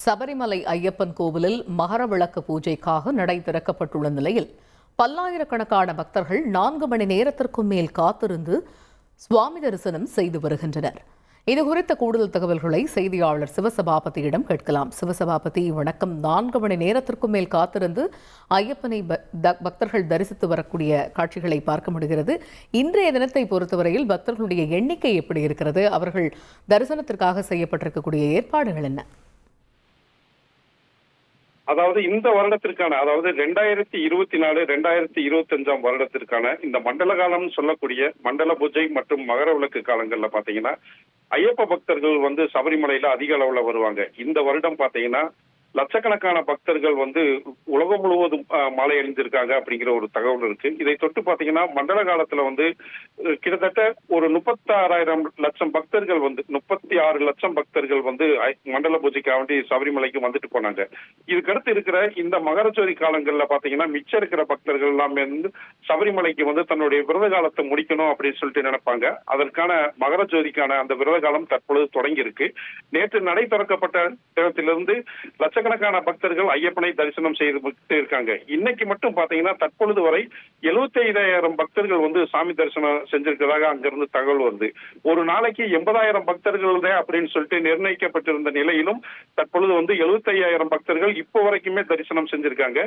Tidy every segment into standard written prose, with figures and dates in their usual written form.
சபரிமலை ஐயப்பன் கோவிலில் மகர விளக்கு பூஜைக்காக நடை திறக்கப்பட்டுள்ள நிலையில் பல்லாயிரக்கணக்கான பக்தர்கள் 4 மணி நேரத்திற்கும் மேல் காத்திருந்து சுவாமி தரிசனம் செய்து வருகின்றனர். இதுகுறித்த கூடுதல் தகவல்களை செய்தியாளர் சிவசபாபதியிடம் கேட்கலாம். சிவசபாபதி, வணக்கம். 4 மணி நேரத்திற்கும் மேல் காத்திருந்து ஐயப்பனை பக்தர்கள் தரிசித்து வரக்கூடிய காட்சிகளை பார்க்க முடிகிறது. இன்றைய தினத்தை பொறுத்தவரையில் பக்தர்களுடைய எண்ணிக்கை எப்படி இருக்கிறது? அவர்கள் தரிசனத்திற்காக செய்யப்பட்டிருக்கக்கூடிய ஏற்பாடுகள் என்ன? அதாவது இந்த வருடத்திற்கான, அதாவது 2024 2025 வருடத்திற்கான இந்த மண்டல காலம் சொல்லக்கூடிய மண்டல பூஜை மற்றும் மகர விளக்கு காலங்கள்ல பாத்தீங்கன்னா ஐயப்ப பக்தர்கள் சபரிமலையில அதிக அளவுல வருவாங்க. இந்த வருடம் பாத்தீங்கன்னா லட்சக்கணக்கான பக்தர்கள் உலகம் முழுவதும் மாலை அணிந்திருக்காங்க அப்படிங்கிற ஒரு தகவல் இருக்கு. இதை தொட்டு பாத்தீங்கன்னா மண்டல காலத்துல கிட்டத்தட்ட ஒரு 36 லட்சம் பக்தர்கள் 36 லட்சம் பக்தர்கள் மண்டல பூஜைக்காக வேண்டி சபரிமலைக்கு வந்துட்டு போனாங்க. இதுக்கடுத்து இருக்கிற இந்த மகரஜோதி காலங்கள்ல பாத்தீங்கன்னா மிச்சம் இருக்கிற பக்தர்கள் எல்லாமே சபரிமலைக்கு தன்னுடைய விரத காலத்தை முடிக்கணும் அப்படின்னு சொல்லிட்டு நினைப்பாங்க. அதற்கான மகரஜோதிக்கான அந்த விரத காலம் தற்பொழுது தொடங்கி இருக்கு. நேற்று நடை திறக்கப்பட்ட இடத்திலிருந்து லட்சக்கணக்கான பக்தர்கள் ஐயப்பனை தரிசனம் செய்து இருக்காங்க. இன்னைக்கு மட்டும் பாத்தீங்கன்னா தற்பொழுது வரை 75,000 பக்தர்கள் சாமி தரிசனம் செஞ்சிருக்கிறதாக அங்கிருந்து தகவல் வருது. ஒரு நாளைக்கு 80,000 பக்தர்கள் அப்படின்னு சொல்லிட்டு நிர்ணயிக்கப்பட்டிருந்த நிலையிலும் தற்பொழுது 75,000 பக்தர்கள் இப்போ வரைக்குமே தரிசனம் செஞ்சிருக்காங்க.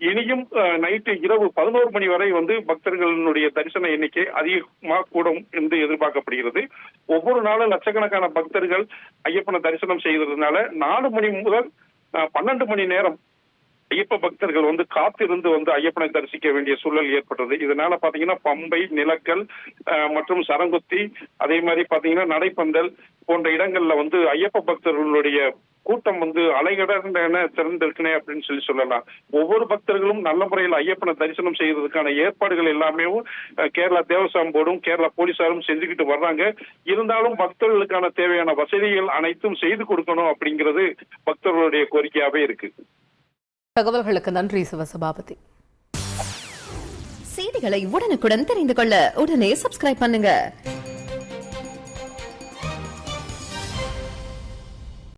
இனியும் நைட்டு இரவு 11 மணி வரை பக்தர்களுடைய தரிசன எண்ணிக்கை அதிகமாக கூடும் என்று எதிர்பார்க்கப்படுகிறது. ஒவ்வொரு நாளும் லட்சக்கணக்கான பக்தர்கள் ஐயப்பனை தரிசனம் செய்ததுனால 4 மணி முதல் 12 மணி நேரம் ஐயப்ப பக்தர்கள் காத்திருந்து ஐயப்பனை தரிசிக்க வேண்டிய சூழல் ஏற்பட்டது. இதனால பாத்தீங்கன்னா பம்பை, நிலக்கல் மற்றும் சரங்குத்தி, அதே மாதிரி பாத்தீங்கன்னா நடைப்பந்தல் போன்ற இடங்கள்ல ஐயப்ப பக்தர்களுடைய கூட்டம் அலைகடன திறந்திருக்கனே அப்படின்னு சொல்லலாம். ஒவ்வொரு பக்தர்களும் நல்ல முறையில் ஐயப்பனை தரிசனம் செய்யறதுக்கான ஏற்பாடுகள் எல்லாமே கேரளா தேவஸ்வம் போர்டும் கேரளா போலீசாரும் செஞ்சுக்கிட்டு வர்றாங்க. இருந்தாலும் பக்தர்களுக்கான தேவையான வசதிகள் அனைத்தும் செய்து கொடுக்கணும் அப்படிங்கிறது பக்தர்களுடைய கோரிக்கையாவே இருக்கு. தகவல்களுக்கு நன்றி சிவசபாபதி. செய்திகளை உடனுக்குடன் தெரிந்து கொள்ள உடனே சப்ஸ்கிரைப் பண்ணுங்க.